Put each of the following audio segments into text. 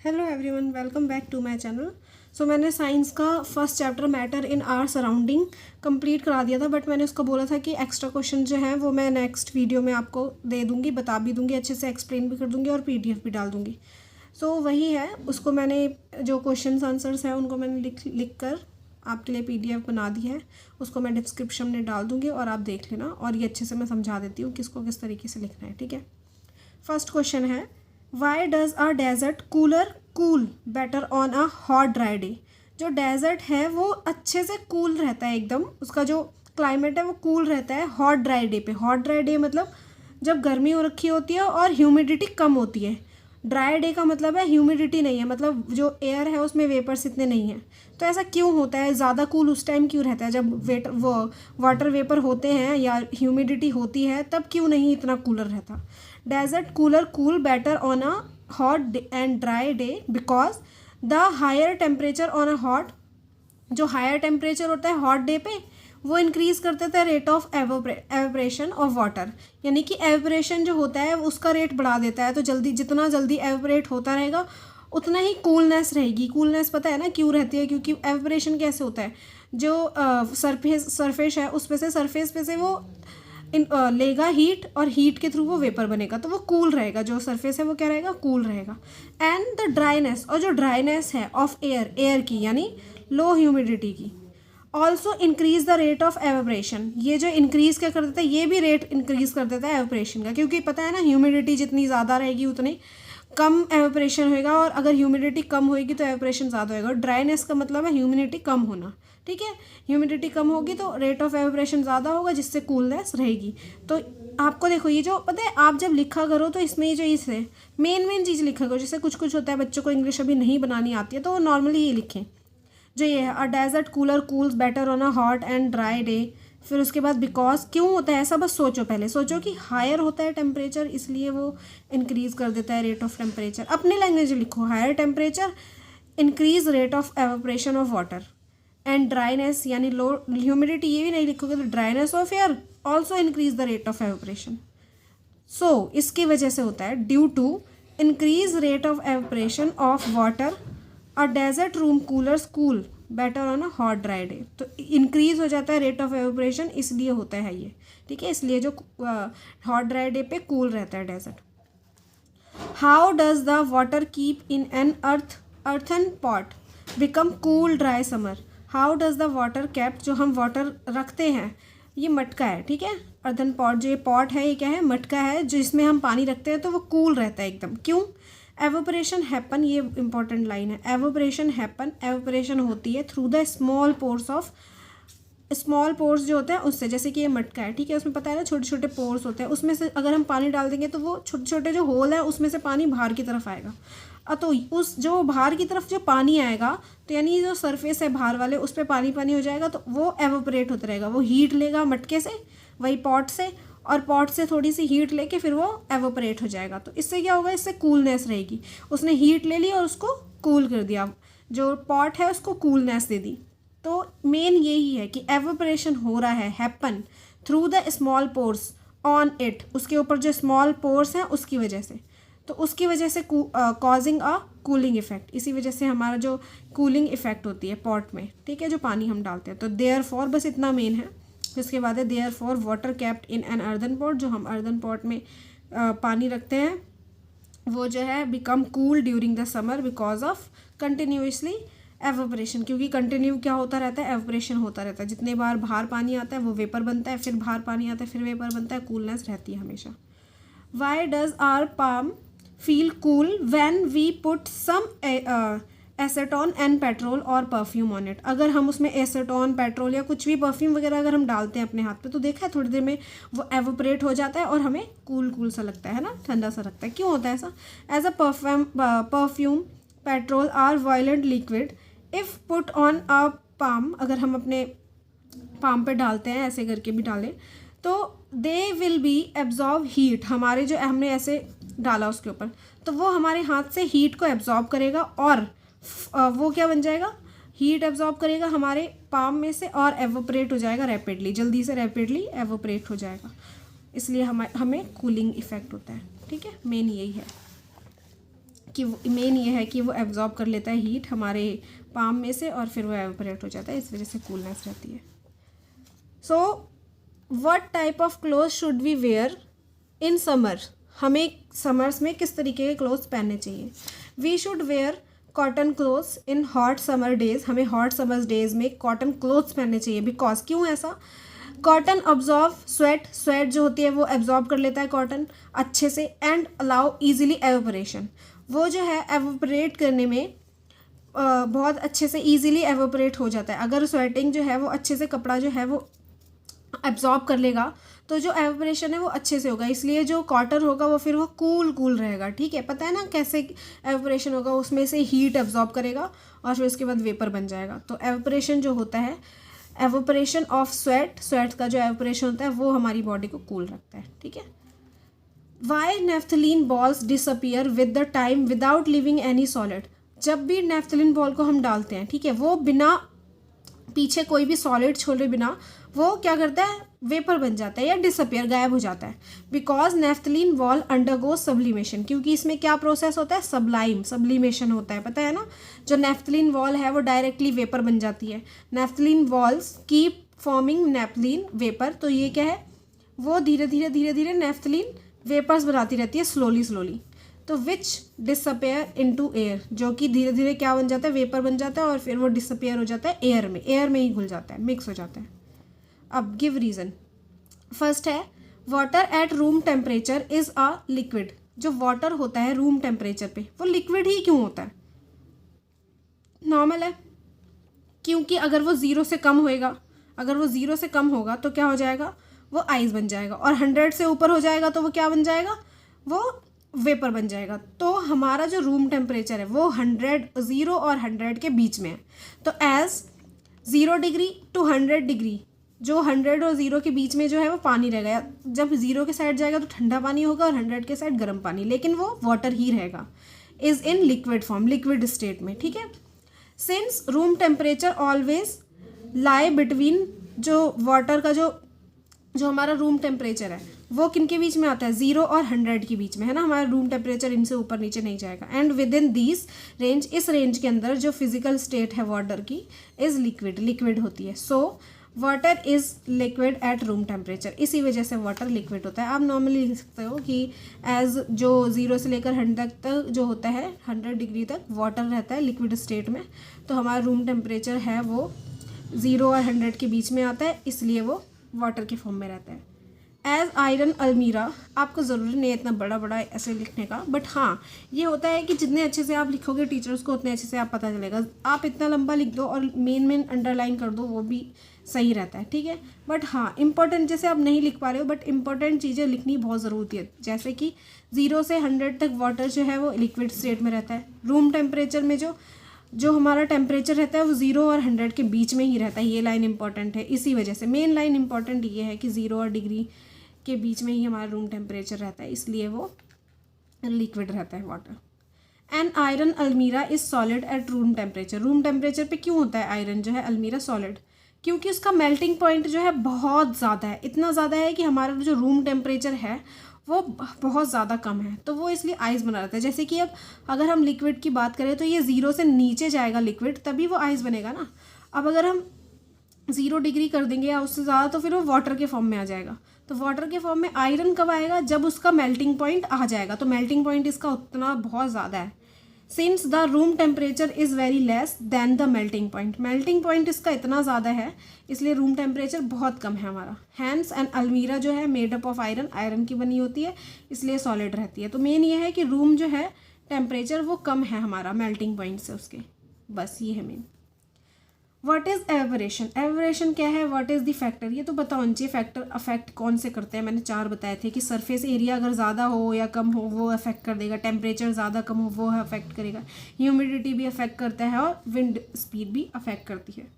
Hello everyone, welcome back to my channel. So मैंने science का first chapter matter in our surrounding complete करा दिया था, but मैंने उसको बोला था कि एक्स्ट्रा क्वेश्चन जो है वो मैं नेक्स्ट वीडियो में आपको दे दूँगी, बता भी दूँगी, अच्छे से एक्सप्लेन भी कर दूँगी और पीडीएफ भी डाल दूँगी। सो वही है, उसको मैंने जो क्वेश्चन आंसर्स हैं उनको मैंने लिख कर आपके लिए पीडीएफ बना दी है। उसको मैं डिस्क्रिप्शन में डाल दूँगी और आप देख लेना, और ये अच्छे से मैं समझा देती हूँ किसको किस तरीके से लिखना है। ठीक है, फर्स्ट क्वेश्चन है, why does a desert cooler cool better on a hot dry day. जो डेजर्ट है वो अच्छे से कूल रहता है, एकदम उसका जो क्लाइमेट है वो कूल रहता है हॉट ड्राई डे पे। हॉट ड्राई डे मतलब जब गर्मी हो रखी होती है और ह्यूमिडिटी कम होती है। ड्राई डे का मतलब है ह्यूमिडिटी नहीं है, मतलब जो एयर है उसमें वेपर्स इतने नहीं हैं। तो ऐसा क्यों होता है, ज़्यादा कूल उस टाइम क्यों रहता है जब वो वाटर वेपर होते हैं या ह्यूमिडिटी होती है, तब क्यों नहीं इतना कूलर रहता। Desert cooler cool better on a hot and dry day because the higher temperature on a hot, जो हायर टेम्परेचर होता है हॉट डे पे वो इंक्रीज कर देता है rate of evaporation of water, यानी कि एवेपरेशन जो होता है उसका रेट बढ़ा देता है। तो जितना जल्दी एवेपरेट होता रहेगा उतना ही कूलनेस रहेगी। कूलनेस पता है ना क्यों रहती है, क्योंकि एवेपरेशन कैसे होता है, जो सरफेस है उस पे से सरफेस पे से वो लेगा हीट और हीट के थ्रू वो वेपर बनेगा, तो वो कूल रहेगा। जो सरफेस है वो क्या रहेगा, कूल रहेगा। एंड द ड्राइनेस, और जो ड्राइनेस है ऑफ एयर की यानी लो ह्यूमिडिटी की, also increase the rate of evaporation. ये जो इंक्रीज क्या कर देता है, ये भी रेट इंक्रीज कर देता है एवेपरेशन का, क्योंकि पता है ना ह्यूमिडिटी जितनी ज़्यादा रहेगी उतनी कम एवेपरेशन होएगा, और अगर ह्यूमिडिटी कम होएगी तो एवेपरेशन ज़्यादा होएगा। ड्राइनेस का मतलब है ह्यूमिडिटी कम होना। ठीक है, ह्यूमिडिटी कम होगी तो रेट ऑफ एवेपरेशन ज़्यादा होगा, जिससे कूलनेस रहेगी। तो आपको देखो, ये जो पता है आप जब लिखा करो तो इसमें ये जो इसे मेन चीज़ लिखा करो। जैसे कुछ कुछ होता है बच्चों को इंग्लिश अभी नहीं बनानी आती है तो वो नॉर्मली ये लिखें, जो ये है, a desert cooler cools better on a hot and dry day. फिर उसके बाद बिकॉज क्यों होता है ऐसा, बस सोचो, पहले सोचो कि हायर होता है टेम्परेचर इसलिए वो इंक्रीज कर देता है रेट ऑफ टेम्परेचर। अपने लैंग्वेज लिखो, higher temperature increase rate of evaporation of water, and dryness यानी लो ह्यूमिडिटी, ये भी नहीं लिखोगे तो dryness of air also increase the rate of evaporation. So इसकी वजह से होता है due to increase rate of evaporation of water a desert room coolers cool better on a hot dry day. तो इंक्रीज हो जाता है रेट ऑफ एवेपरेशन, इसलिए होता है ये। ठीक है, इसलिए जो हॉट ड्राई डे पे कूल रहता है desert. How does the water keep in an earthen pot become cool dry summer. How does the water kept, जो हम वाटर रखते हैं, ये मटका है। ठीक है, अर्थन पॉट, जो ये पॉट है ये क्या है, मटका है जिसमें हम पानी रखते हैं, तो वो कूल रहता है एकदम। क्यों, एवोपरेशन हैपन, ये इंपॉर्टेंट लाइन है, एवोपरेशन हैपन, एवोपरेशन होती है through the small pores of, small pores जो होते हैं उससे, जैसे कि ये मटका है, ठीक है, उसमें पता है ना छोटे छोटे पोर्स होते हैं, उसमें से अगर हम पानी डाल देंगे तो वो छोटे छोटे जो होल है उसमें से पानी बाहर की तरफ आएगा। तो उस जो बाहर की तरफ जो पानी आएगा, तो यानी जो सरफेस है बाहर वाले उस पर पानी पानी हो जाएगा, तो वो एवोपरेट होता रहेगा। वो हीट लेगा मटके से, वही पॉट से, और पॉट से थोड़ी सी हीट लेके फिर वो एवोपरेट हो जाएगा। तो इससे क्या होगा, इससे कूलनेस रहेगी। उसने हीट ले ली और उसको कूल कर दिया, जो पॉट है उसको कूलनेस दे दी। तो मेन यही है कि एवोपरेशन हो रहा है, happen through the small pores on it, उसके ऊपर जो स्मॉल पोर्स हैं उसकी वजह से। तो उसकी वजह से कॉजिंग अ कूलिंग इफेक्ट, इसी वजह से हमारा जो कूलिंग इफेक्ट होती है पॉट में, ठीक है, जो पानी हम डालते हैं। तो देयर फॉर, बस इतना मेन है। उसके बाद है therefore water kept in an earthen pot, जो हम अर्दन पॉट में पानी रखते हैं वो जो है become cool during the summer because of continuously evaporation, क्योंकि कंटिन्यू क्या होता रहता है, एवोपरेशन होता रहता है। जितने बार बाहर पानी आता है वो वेपर बनता है, फिर बाहर पानी आता है फिर वेपर बनता है, कूलनेस रहती है हमेशा। Why does our palm feel cool when we put some acetone and petrol और परफ्यूम ऑन इट। अगर हम उसमें एसेटॉन, पेट्रोल या कुछ भी परफ्यूम वगैरह अगर हम डालते हैं अपने हाथ पे, तो देखा है थोड़ी देर में वो एवोपरेट हो जाता है और हमें कूल सा लगता है ना, ठंडा सा लगता है। क्यों होता है ऐसा, as a perfume petrol are वायलेंट liquid if put on a palm, अगर हम अपने पाम पे डालते हैं, ऐसे करके भी डालें, तो they will be absorb heat, हमारे जो हमने ऐसे डाला उसके ऊपर, तो वो हमारे हाथ से हीट को एब्जॉर्ब करेगा, और वो क्या बन जाएगा, हीट एब्जॉर्ब करेगा हमारे पाम में से और एवोपरेट हो जाएगा रैपिडली, जल्दी से रैपिडली एवोपरेट हो जाएगा, इसलिए हमें कूलिंग इफेक्ट होता है। ठीक है, मेन यही है। कि मेन ये है कि वो एब्जॉर्ब कर लेता है हीट हमारे पाम में से और फिर वो एवेपोरेट हो जाता है, इस वजह से कूलनेस रहती है। So what type of cloth should we wear in summer, हमें समर्स में किस तरीके के क्लोथ्स पहनने चाहिए। We should wear cotton clothes in hot summer days, हमें हॉट समर डेज में कॉटन क्लोथ्स पहनने चाहिए। बिकॉज क्यों ऐसा, कॉटन अब्जॉर्व स्वेट, स्वेट जो होती है वो एब्जॉर्ब कर लेता है कॉटन अच्छे से, एंड अलाउ ईजिली एवेपोरेशन, वो जो है एवेपोरेट करने में बहुत अच्छे से ईजिली एवेपोरेट हो जाता है। अगर स्वेटिंग जो है वो अच्छे से कपड़ा जो है वो एब्जॉर्ब कर लेगा तो जो एवेपोरेशन है वो अच्छे से होगा, इसलिए जो कॉटन होगा वो फिर वो कूल रहेगा। ठीक है, पता है ना कैसे एवेपोरेशन होगा, उसमें से हीट एब्जॉर्ब करेगा और फिर उसके बाद वेपर बन जाएगा। तो एवेपोरेशन जो होता है, एवेपोरेशन ऑफ स्वेट, स्वेट का जो एवेपोरेशन होता है वो हमारी बॉडी को कूल रखता है। ठीक है। Why naphthalene balls disappear with the time without leaving any solid, जब भी नेफ्थलीन बॉल को हम डालते हैं, ठीक है, वो बिना पीछे कोई भी सॉलिड छोड़े बिना वो क्या करता है, वेपर बन जाता है या डिसअपियर, गायब हो जाता है। Because naphthalene ball undergo sublimation, क्योंकि इसमें क्या प्रोसेस होता है, सब्लिमेशन होता है, पता है ना। जो नेफ्थलीन वॉल है वो डायरेक्टली वेपर बन जाती है। Naphthalene walls keep forming naphthalene vapour, तो ये क्या है, वो धीरे धीरे नेफ्थलीन वेपर्स बनाती रहती है स्लोली। तो विच डिसअपेयर इनटू एयर, जो कि धीरे धीरे क्या बन जाता है, वेपर बन जाता है और फिर वो डिसअपेयर हो जाता है एयर में ही घुल जाता है, मिक्स हो जाता है। अब गिव रीज़न। फर्स्ट है water at room temperature is a liquid, जो वाटर होता है रूम टेम्परेचर पे वो लिक्विड ही क्यों होता है, नॉर्मल है, क्योंकि अगर वो ज़ीरो से कम होगा तो क्या हो जाएगा, वो आइस बन जाएगा, और 100 से ऊपर हो जाएगा तो वो क्या बन जाएगा, वो वेपर बन जाएगा। तो हमारा जो रूम टेम्परेचर है वो 0 और 100 के बीच में है। तो एज 0 डिग्री टू 100 डिग्री, जो 100 और 0 के बीच में जो है वो पानी रहेगा। जब 0 के साइड जाएगा तो ठंडा पानी होगा और 100 के साइड गर्म पानी, लेकिन वो वाटर ही रहेगा। Is in liquid form, liquid state में। ठीक है। Since room temperature always lie between, जो वाटर का जो हमारा रूम टेम्परेचर है वो किन के बीच में आता है, 0 और 100 के बीच में, है ना। हमारा रूम टेम्परेचर इनसे ऊपर नीचे नहीं जाएगा। And with in this range, इस रेंज के अंदर जो फिजिकल स्टेट है वाटर की इज़ लिक्विड होती है। So water is liquid at room temperature, इसी वजह से वाटर लिक्विड होता है। आप नॉर्मली लिख सकते हो कि एज जो 0 से लेकर 100 तक जो होता है, 100 डिग्री तक वाटर रहता है लिक्विड स्टेट में। तो हमारा रूम टेम्परेचर है वो 0 और 100 के बीच में आता है, इसलिए वो वाटर के फॉर्म में रहता है। एज आयरन अलमीरा, आपको ज़रूरी नहीं है इतना बड़ा ऐसे लिखने का, बट हाँ ये होता है कि जितने अच्छे से आप लिखोगे टीचर्स को उतने अच्छे से आप पता चलेगा। आप इतना लंबा लिख दो और मेन अंडरलाइन कर दो, वो भी सही रहता है। ठीक है। बट हाँ इंपॉर्टेंट, जैसे आप नहीं लिख पा रहे हो बट इंपॉर्टेंट चीज़ें लिखनी बहुत ज़रूरी है। जैसे कि 0 से 100 तक वाटर जो है वो लिक्विड स्टेट में रहता है। रूम टेम्परेचर में जो हमारा टेम्परेचर रहता है वो 0 और 100 के बीच में ही रहता है। ये लाइन इंपॉर्टेंट है, इसी वजह से मेन लाइन इंपॉर्टेंट ये है कि 0 और डिग्री के बीच में ही हमारा रूम टेम्परेचर रहता है, इसलिए वो लिक्विड रहता है वाटर। एंड आयरन अलमीरा is solid at room temperature, room temperature पे क्यों होता है आयरन जो है अलमीरा सॉलिड, क्योंकि उसका मेल्टिंग पॉइंट जो है बहुत ज़्यादा है, इतना ज़्यादा है कि हमारा जो रूम टेम्परेचर है वो बहुत ज़्यादा कम है, तो वो इसलिए आइस बना रहता है। जैसे कि अब अगर हम लिक्विड की बात करें तो ये 0 से नीचे जाएगा लिक्विड, तभी वो आइस बनेगा ना। अब अगर हम 0 डिग्री कर देंगे या उससे ज़्यादा तो फिर वो वाटर के फॉर्म में आ जाएगा। तो वाटर के फॉर्म में आयरन कब आएगा, जब उसका मेल्टिंग पॉइंट आ जाएगा। तो मेल्टिंग पॉइंट इसका उतना बहुत ज़्यादा है। Since the room temperature is very less than the melting point, melting point इसका इतना ज़्यादा है इसलिए रूम टेम्परेचर बहुत कम है हमारा। हैंस एंड अलमीरा जो है made up of iron, iron की बनी होती है इसलिए सॉलिड रहती है। तो मेन ये है कि रूम जो है टेम्परेचर वो कम है हमारा मेल्टिंग पॉइंट से उसके, बस ये है main. What is evaporation, evaporation क्या है, व्हाट इज़ द फैक्टर, ये तो पता होना चाहिए फैक्टर अफेक्ट कौन से करते हैं। मैंने 4 बताए थे कि सरफेस एरिया अगर ज़्यादा हो या कम हो वो अफेक्ट कर देगा, टेम्परेचर ज़्यादा कम हो वो अफेक्ट करेगा, ह्यूमिडिटी भी अफेक्ट करता है और विंड स्पीड भी अफेक्ट करती है।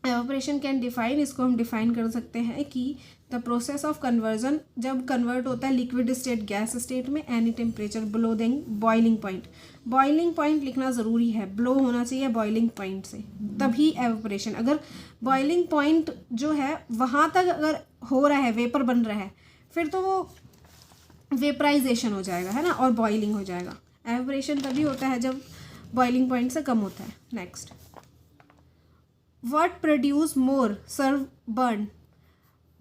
एवेपोरेशन कैन डिफाइन, इसको हम डिफाइन कर सकते हैं कि द प्रोसेस ऑफ कन्वर्जन, जब कन्वर्ट होता है लिक्विड स्टेट गैस स्टेट में any temperature below the boiling point. Boiling point लिखना ज़रूरी है, ब्लो होना चाहिए बॉइलिंग पॉइंट से, तभी एवेपोरेशन। अगर बॉइलिंग पॉइंट जो है वहाँ तक अगर हो रहा है, वेपर बन रहा है, फिर तो वो वेपराइजेशन हो जाएगा, है ना, और बॉइलिंग हो जाएगा। एवेपोरेशन तभी होता है जब बॉइलिंग पॉइंट से कम होता है। Next, what produce more severe burn,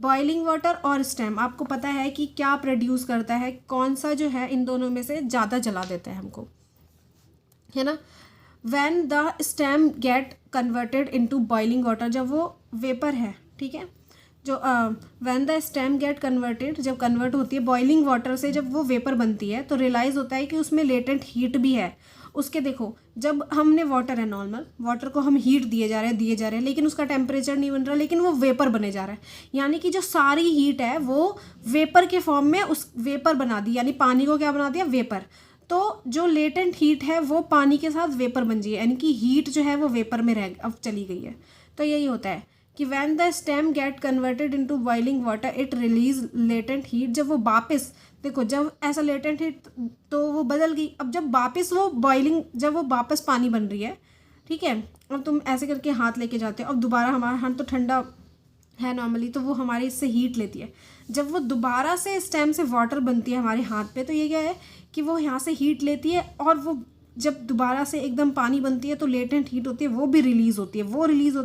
boiling water और स्टेम। आपको पता है कि क्या प्रोड्यूस करता है, कौन सा जो है इन दोनों में से ज़्यादा जला देता है हमको, है ना। When the stem get converted into boiling water, जब वो वेपर है, ठीक है, जो when the stem get converted, जब कन्वर्ट होती है बॉइलिंग वाटर से, जब वो वेपर बनती है तो रियलाइज़ होता है कि उसमें लेटेंट हीट भी है उसके। देखो, जब हमने वाटर है, नॉर्मल वाटर को हम हीट दिए जा रहे हैं लेकिन उसका टेम्परेचर नहीं बन रहा, लेकिन वो वेपर बने जा रहा है, यानी कि जो सारी हीट है वो वेपर के फॉर्म में उस वेपर बना दी, यानी पानी को क्या बना दिया, वेपर। तो जो लेटेंट हीट है वो पानी के साथ वेपर बन गई है, यानी कि हीट जो है वो वेपर में अब चली गई है। तो यही होता है कि when the stem get converted into boiling water it release latent heat. जब वो वापस, देखो जब ऐसा लेटेंट हीट तो वो बदल गई, अब जब वापस वो बॉइलिंग, जब वो वापस पानी बन रही है, ठीक है, अब तुम ऐसे करके हाथ लेके जाते हो, अब दोबारा हमारा हाथ तो ठंडा है नॉर्मली, तो वो हमारी इससे हीट लेती है। जब वो दोबारा से स्टेम से वाटर बनती है हमारे हाथ पे, तो ये क्या है कि वो यहाँ से हीट लेती है, और वो जब दोबारा से एकदम पानी बनती है तो लेटेंट हीट होती है वो भी रिलीज़ होती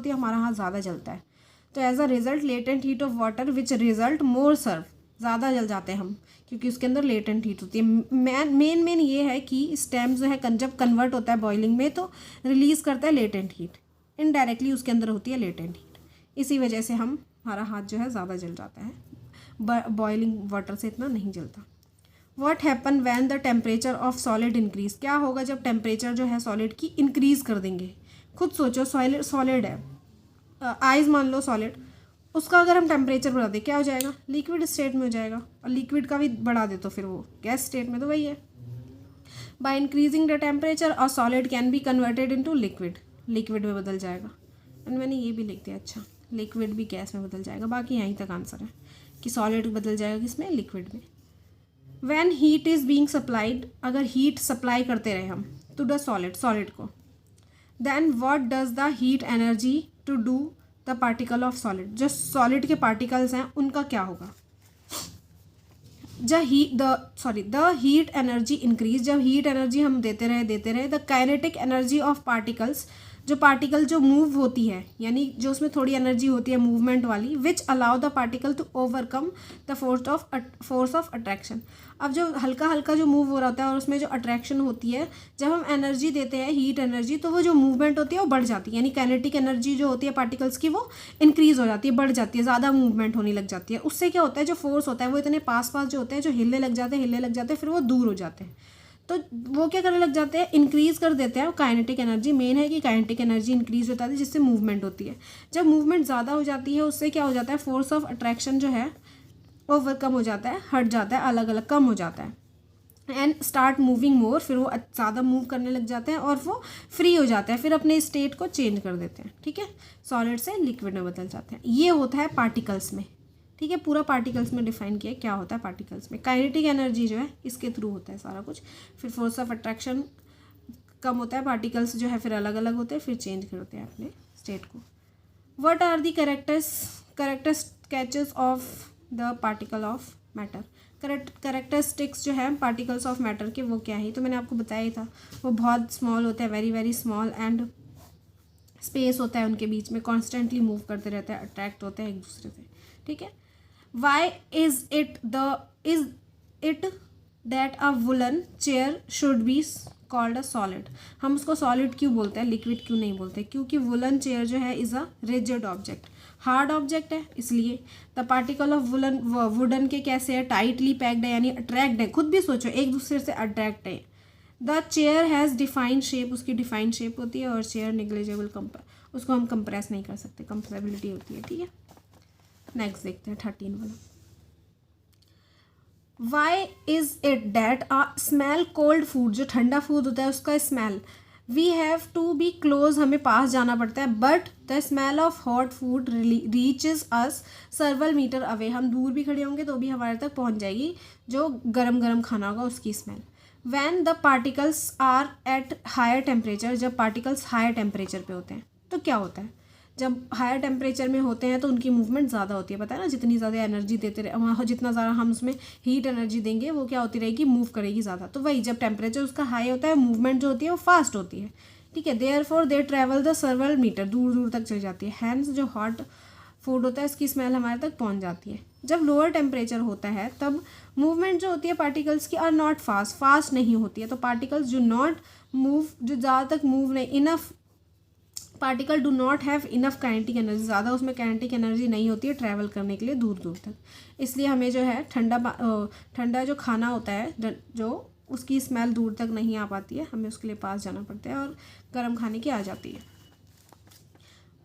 है, हमारा हाथ ज़्यादा जलता है। तो as a result latent heat of water which result more serve, ज़्यादा जल जाते हैं हम क्योंकि उसके अंदर लेटेंट हीट होती है। मेन ये है कि स्टेम जो है जब कन्वर्ट होता है बॉइलिंग में तो रिलीज़ करता है लेटेंट हीट, इनडायरेक्टली उसके अंदर होती है लेटेंट हीट, इसी वजह से हमारा हाथ जो है ज़्यादा जल जाता है, बॉइलिंग वाटर से इतना नहीं जलता। What happen when the temperature of solid increase, क्या होगा जब टेम्परेचर जो है सॉलिड की इंक्रीज़ कर देंगे। खुद सोचो, सॉलिड है, आइस मान लो सॉलिड, उसका अगर हम टेम्परेचर बढ़ा दें क्या हो जाएगा, लिक्विड स्टेट में हो जाएगा, और लिक्विड का भी बढ़ा दे तो फिर वो गैस स्टेट में, तो वही है। बाय इंक्रीजिंग द टेम्परेचर और solid can be converted into liquid, liquid में बदल जाएगा। एंड मैंने ये भी लिख दिया, अच्छा लिक्विड भी गैस में बदल जाएगा, बाकी यहीं तक आंसर है कि सॉलिड बदल जाएगा किसमें, लिक्विड में। When heat is being supplied, अगर हीट सप्लाई करते रहे हम टू द सॉलिड को, then what does the heat energy to do the particle of solid, जो सॉलिड के पार्टिकल्स हैं उनका क्या होगा। द हीट एनर्जी इंक्रीज, जब हीट एनर्जी हम देते रहे the kinetic energy of particles, जो पार्टिकल जो मूव होती है, यानी जो उसमें थोड़ी एनर्जी होती है मूवमेंट वाली, which allow the particle to overcome the force of attraction. अब जो हल्का हल्का जो मूव हो रहा होता है और उसमें जो अट्रैक्शन होती है, जब हम एनर्जी देते हैं हीट एनर्जी, तो वो जो मूवमेंट होती है वो बढ़ जाती है, यानी काइनेटिक एनर्जी जो होती है पार्टिकल्स की वो इंक्रीज़ हो जाती है, बढ़ जाती है, ज़्यादा मूवमेंट होने लग जाती है। उससे क्या होता है, जो फोर्स होता है वो इतने पास जो होते हैं, जो हिलने लग जाते हैं फिर वो दूर हो जाते हैं, तो वो क्या करने लग जाते हैं, इंक्रीज़ कर देते हैं काइनेटिक एनर्जी। मेन है कि काइनेटिक एनर्जी इंक्रीज़ होता है जिससे मूवमेंट होती है। जब मूवमेंट ज़्यादा हो जाती है उससे क्या हो जाता है, फोर्स ऑफ अट्रैक्शन जो है ओवरकम हो जाता है, हट जाता है, अलग अलग कम हो जाता है, एंड स्टार्ट मूविंग मोर, फिर वो ज़्यादा मूव करने लग जाते हैं और वो फ्री हो जाते हैं, फिर अपने स्टेट को चेंज कर देते हैं, ठीक है, सॉलिड से लिक्विड में बदल जाते हैं। ये होता है पार्टिकल्स में, ठीक है, पूरा पार्टिकल्स में डिफाइन किया क्या होता है पार्टिकल्स में। काइनेटिक एनर्जी जो है इसके थ्रू होता है सारा कुछ, फिर फोर्स ऑफ अट्रैक्शन कम होता है, पार्टिकल्स जो है फिर अलग अलग होते हैं, फिर चेंज करते हैं अपने स्टेट को। What are the characteristics of the particle of matter, characteristics जो है पार्टिकल्स ऑफ मैटर के वो क्या है, तो मैंने आपको बताया ही था, वो बहुत स्मॉल होता है, very very small, and space होता है उनके बीच में, कॉन्स्टेंटली मूव करते रहते हैं, अट्रैक्ट होते हैं एक दूसरे से, ठीक है। Why is it that a wooden chair should be called a solid, हम उसको सॉलिड क्यों बोलते हैं, लिक्विड क्यों नहीं बोलते, क्योंकि वुलन चेयर जो है is a rigid object, hard object है, इसलिए द पार्टिकल ऑफ वुडन के कैसे है, टाइटली पैक्ड है, यानी अट्रैक्ट है, खुद भी सोचो एक दूसरे से अट्रैक्ट है। The chair has defined shape, उसकी डिफाइंड शेप होती है, और चेयर निग्लेजेबल उसको हम कंप्रेस नहीं कर सकते, कंप्रेसिबिलिटी होती है, ठीक है। नेक्स्ट देखते हैं 13 वाला। Why is it that a smell cold food, जो ठंडा फूड होता है उसका smell, we have to be close, हमें पास जाना पड़ता है, but the smell of hot food reaches us several metre away, हम दूर भी खड़े होंगे तो भी हमारे तक पहुंच जाएगी जो गरम गरम खाना होगा उसकी smell. When the particles are at higher temperature, जब पार्टिकल्स हायर टेम्परेचर पे होते हैं तो क्या होता है, जब हायर टेम्परेचर में होते हैं तो उनकी मूवमेंट ज़्यादा होती है, पता है ना, जितनी ज़्यादा एनर्जी देते रहे वहाँ, जितना ज़्यादा हम उसमें हीट एनर्जी देंगे वो क्या होती रहेगी, मूव करेगी ज़्यादा। तो वही जब टेम्परेचर उसका हाई होता है मूवमेंट जो होती है वो फास्ट होती है, ठीक है। Therefore they travel the several metre, दूर दूर तक चली जाती है। हैंस जो हॉट फूड होता है उसकी स्मेल हमारे तक पहुंच जाती है। जब लोअर टेम्परेचर होता है तब मूवमेंट जो होती है पार्टिकल्स की आर नॉट फास्ट नहीं होती है। तो पार्टिकल्स डू नॉट मूव, जो ज़्यादा तक मूव नहीं, enough particle do not have enough kinetic energy, ज़्यादा उसमें काइनेटिक एनर्जी नहीं होती है ट्रैवल करने के लिए दूर दूर तक। इसलिए हमें जो है ठंडा जो खाना होता है जो उसकी स्मेल दूर तक नहीं आ पाती है, हमें उसके लिए पास जाना पड़ता है और गर्म खाने की आ जाती है।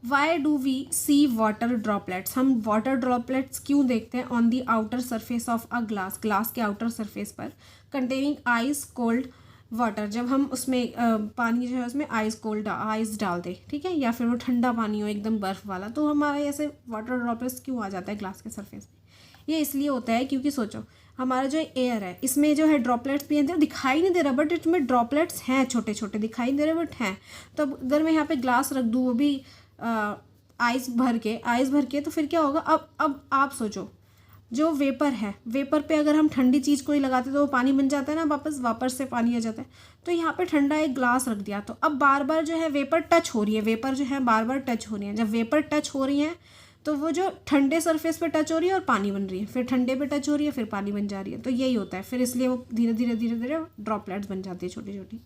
Why do we see water droplets, हम वाटर ड्रॉपलेट्स क्यों देखते हैं on the outer surface of a glass के आउटर सरफेस पर कंटेनिंग आइस कोल्ड वाटर। जब हम उसमें पानी जो है उसमें आइस डाल दें, ठीक है, या फिर वो ठंडा पानी हो एकदम बर्फ़ वाला, तो हमारा ऐसे वाटर ड्रॉपलेट्स क्यों आ जाता है ग्लास के सरफेस पे। ये इसलिए होता है क्योंकि सोचो हमारा जो एयर है इसमें जो है ड्रॉपलेट्स भी हैं, दिखाई नहीं दे रहा बट इसमें ड्रॉपलेट्स हैं, छोटे छोटे दिखाई दे रहे बट हैं। तो अगर मैं यहाँ पे ग्लास रख दूँ वो भी आइस भर के तो फिर क्या होगा। अब आप सोचो जो वेपर पे अगर हम ठंडी चीज़ कोई लगाते तो वो पानी बन जाता है ना, वापस से पानी आ जाता है। तो यहाँ पे ठंडा एक ग्लास रख दिया तो अब बार बार जो है वेपर टच हो रही है, वेपर जो है बार बार टच हो रही है। जब वेपर टच हो रही हैं तो वो जो ठंडे सरफेस पे टच हो रही है और पानी बन रही है, फिर ठंडे पे टच हो रही है फिर पानी बन जा रही है। तो यही होता है, फिर इसलिए वो धीरे धीरे ड्रॉपलेट्स बन जाती है छोटी छोटी।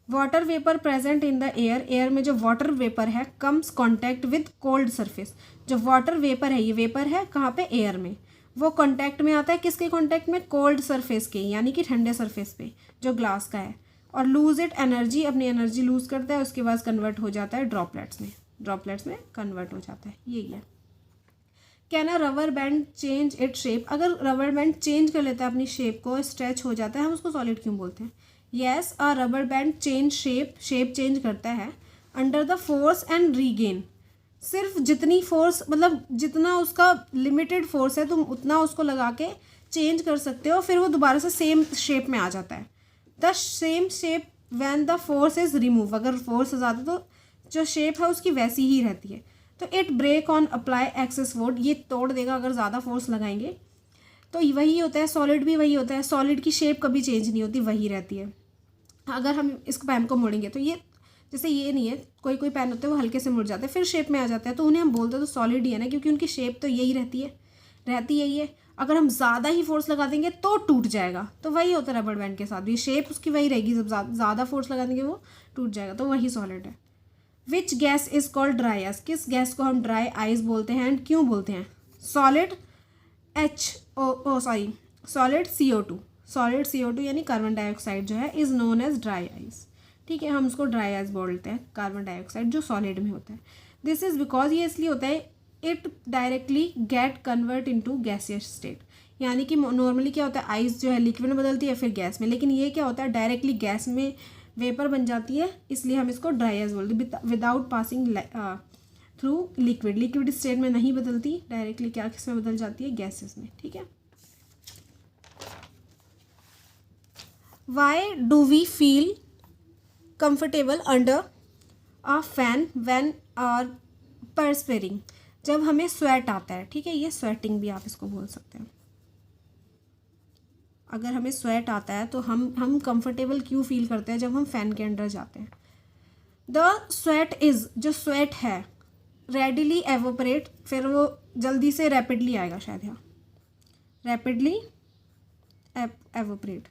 Water vapour present in the air में जो वाटर वेपर है comes contact with cold surface. जो वाटर वेपर है, ये वेपर है कहाँ पे, एयर में, वो कॉन्टैक्ट में आता है किसके कॉन्टैक्ट में, कोल्ड सरफेस के, यानी कि ठंडे सरफेस पे जो ग्लास का है, और लूज इट एनर्जी, अपनी एनर्जी लूज करता है, उसके बाद कन्वर्ट हो जाता है ड्रॉपलेट्स में कन्वर्ट हो जाता है। यही है। Can a rubber band change it shape, अगर रबर बैंड चेंज कर लेता है अपनी शेप को, स्ट्रेच हो जाता है, हम उसको सॉलिड क्यों बोलते हैं। येस, अ rubber band change shape change करता है under the force and regain. सिर्फ जितनी फोर्स, मतलब जितना उसका लिमिटेड फोर्स है तुम उतना उसको लगा के चेंज कर सकते हो, फिर वो दोबारा से सेम शेप में आ जाता है। The same shape when the force is remove, अगर फोर्स ज़्यादा तो जो शेप है उसकी वैसी ही रहती है। तो it break on apply excess vote, ये तोड़ देगा अगर ज़्यादा फोर्स लगाएंगे। तो वही होता है, सॉलिड भी वही होता है, सॉलिड की शेप कभी चेंज नहीं होती, वही रहती है। अगर हम इस पेन को मोड़ेंगे तो ये, जैसे ये नहीं है, कोई पेन होते हैं वो हल्के से मुड़ जाते हैं फिर शेप में आ जाता है, तो उन्हें हम बोलते हैं तो सॉलिड ही है ना, क्योंकि उनकी शेप तो यही रहती यही है। अगर हम ज़्यादा ही फोर्स लगा देंगे तो टूट जाएगा, तो वही होता है रबर बैंड के साथ भी, शेप उसकी वही रहेगी, जब ज़्यादा फोर्स लगा देंगे वो टूट जाएगा, तो वही सॉलिड है। Which gas is called dry ice, किस गैस को हम ड्राई आइस बोलते हैं एंड क्यों बोलते हैं। सॉलिड सॉलिड CO2 यानी कार्बन डाइऑक्साइड जो है is known as dry ice, ठीक है, हम उसको ड्राई आइस बोलते हैं, कार्बन डाइऑक्साइड जो सॉलिड में होता है। दिस इज़ बिकॉज, ये इसलिए होता है, it directly get convert into gaseous state, यानी कि नॉर्मली क्या होता है, आइस जो है लिक्विड में बदलती है फिर गैस में, लेकिन ये क्या होता है डायरेक्टली गैस में वेपर बन जाती है, इसलिए हम इसको ड्राई आइस बोलते हैं। Without passing through liquid state में नहीं बदलती, डायरेक्टली क्या किस में बदल जाती है, गैसेस में, ठीक है। Why do we feel comfortable under a fan when are perspiring, जब हमें स्वेट आता है, ठीक है, ये स्वेटिंग भी आप इसको बोल सकते हैं। अगर हमें स्वेट आता है तो हम कंफर्टेबल क्यों फील करते हैं जब हम फैन के अंडर जाते हैं। द स्वेट इज़, जो स्वेट है, रेडिली एवोपरेट, फिर वो जल्दी से रैपिडली आएगा, शायद यहाँ रैपिडली एवोपरेट,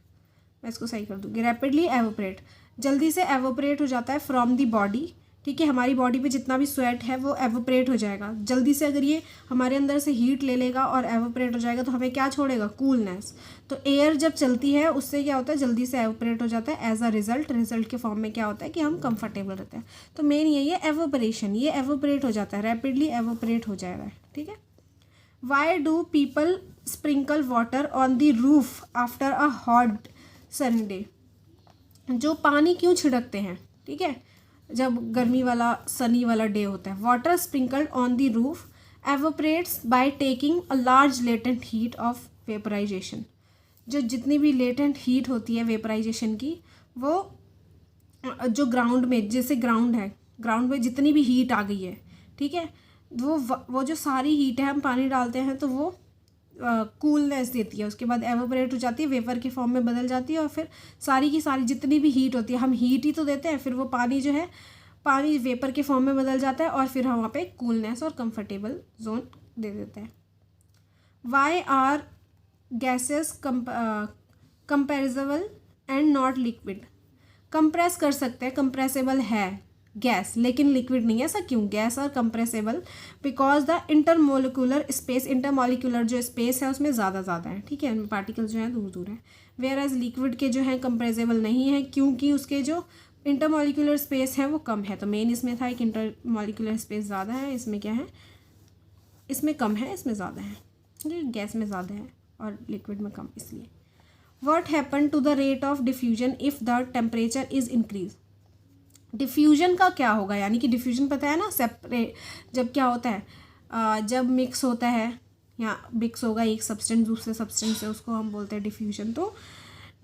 मैं इसको सही कर दूँगी, रैपिडली एवोपरेट, जल्दी से एवोपरेट हो जाता है फ्रॉम दी बॉडी, ठीक है, हमारी बॉडी पे जितना भी स्वेट है वो एवोपरेट हो जाएगा जल्दी से। अगर ये हमारे अंदर से हीट ले लेगा और एवोपरेट हो जाएगा तो हमें क्या छोड़ेगा, कूलनेस। तो एयर जब चलती है उससे क्या होता है, जल्दी से एवोपरेट हो जाता है। एज अ रिजल्ट के फॉर्म में क्या होता है कि हम कंफर्टेबल रहते हैं। तो मेन यही है एवोपरेशन, ये एवोपरेट हो जाता है, रैपिडली एवोपरेट हो जाएगा, ठीक है। Why do people sprinkle water on the roof after a hot sunny day, जो पानी क्यों छिड़कते हैं, ठीक है, जब गर्मी वाला सनी वाला डे होता है। Water sprinkled on the roof evaporates by taking a large latent heat of vaporisation, जो जितनी भी लेटेंट हीट होती है वेपराइजेशन की, वो जो ग्राउंड में, जैसे ग्राउंड है, ग्राउंड में जितनी भी हीट आ गई है, ठीक है। वो जो सारी हीट है हम पानी डालते हैं तो वो कूलनेस देती है, उसके बाद एवोपरेट हो जाती है, वेपर के फॉर्म में बदल जाती है, और फिर सारी की सारी जितनी भी हीट होती है, हम हीट ही तो देते हैं, फिर वो पानी जो है पानी वेपर के फॉर्म में बदल जाता है, और फिर हम वहाँ पे कूलनेस और कंफर्टेबल जोन दे देते हैं। Why are gases compressible and not liquid? Compress कर सकते हैं, कंप्रेसेबल है गैस लेकिन लिक्विड नहीं है। ऐसा क्यों? गैस और compressible because the intermolecular space, intermolecular जो स्पेस है उसमें ज़्यादा है, ठीक है, पार्टिकल जो है दूर है। वेयर एज लिक्विड के जो है कंप्रेसेबल नहीं है क्योंकि उसके जो इंटरमोलिकुलर स्पेस है वो कम है। तो मेन इसमें था एक इंटरमोलिकुलर स्पेस ज़्यादा है, इसमें क्या है, इसमें कम है, इसमें ज़्यादा है, गैस में ज़्यादा है और लिक्विड में कम, इसलिए। What happened to the rate of diffusion if the temperature is increased? Diffusion का क्या होगा, यानी कि डिफ्यूजन पता है ना, सेपरेट जब क्या होता है, जब मिक्स होता है या मिक्स होगा एक सब्सटेंस दूसरे सब्सटेंस से, उसको हम बोलते हैं डिफ्यूजन। तो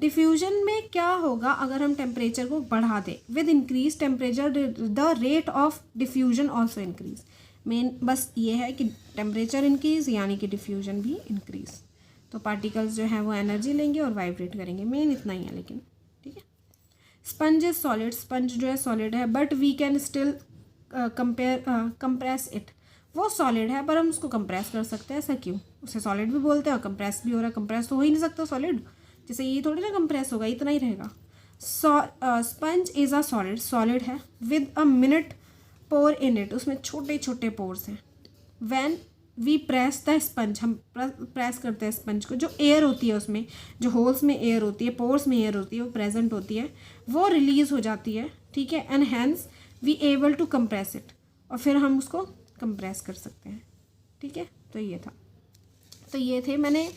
डिफ्यूजन में क्या होगा अगर हम टेम्परेचर को बढ़ा दें? With increase temperature the rate of diffusion also increase. Main bus ये है कि टेम्परेचर इंक्रीज यानी कि डिफ्यूजन भी इंक्रीज, तो पार्टिकल्स जो है वो एनर्जी लेंगे और वाइब्रेट करेंगे, मेन इतना ही है। लेकिन ठीक है, स्पंज इज सॉलिड, स्पंज जो है सॉलिड है, but we can still compress it. वो सॉलिड है पर हम उसको कंप्रेस कर सकते हैं। ऐसा क्यों? उसे सॉलिड भी बोलते हैं और कंप्रेस भी हो रहा है। कंप्रेस तो हो ही नहीं सकता सॉलिड, जैसे ये थोड़ी ना कंप्रेस होगा, इतना ही रहेगा। Sponge is a solid, solid है, with a minute pore in it, उसमें छोटे छोटे पोर्स हैं। When we press the sponge, हम प्रेस करते हैं स्पंज को, जो एयर होती है उसमें, जो होल्स में एयर होती है, पोर्स में एयर होती है, वो प्रेजेंट होती है, वो रिलीज हो जाती है, ठीक है, and hence we able to compress it, और फिर हम उसको कंप्रेस कर सकते हैं, ठीक है। तो ये था, तो ये थे, मैंने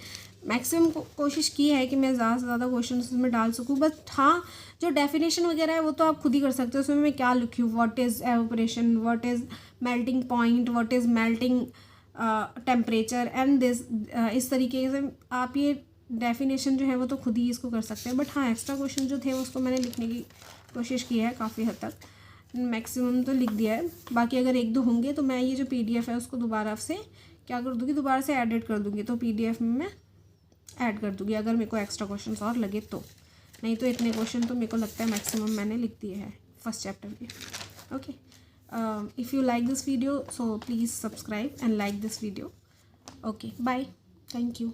मैक्सिमम कोशिश की है कि मैं ज़्यादा से ज़्यादा क्वेश्चन उसमें डाल सकूँ, बट हाँ जो डेफिनेशन वगैरह है वो तो आप खुद ही कर सकते हो। उसमें मैं क्या लिखूँ, what is evaporation, what is melting point, what is melting temperature and this, इस तरीके से आप ये डेफिनेशन जो है वो तो खुद ही इसको कर सकते हैं। बट हाँ एक्स्ट्रा क्वेश्चन जो थे उसको मैंने लिखने की कोशिश की है, काफ़ी हद तक मैक्सिमम तो लिख दिया है। बाकी अगर एक दो होंगे तो मैं ये जो PDF है उसको दोबारा से क्या कर दूँगी, दोबारा से एडिट कर दूँगी, तो PDF में मैं ऐड कर दूँगी अगर मेरे को एक्स्ट्रा क्वेश्चन और लगे तो। नहीं तो इतने क्वेश्चन तो मेरे को लगता है मैक्सिमम मैंने लिख दिए हैं फर्स्ट चैप्टर के। Okay, if you like this video, so please subscribe and like this video. Okay, bye, thank you.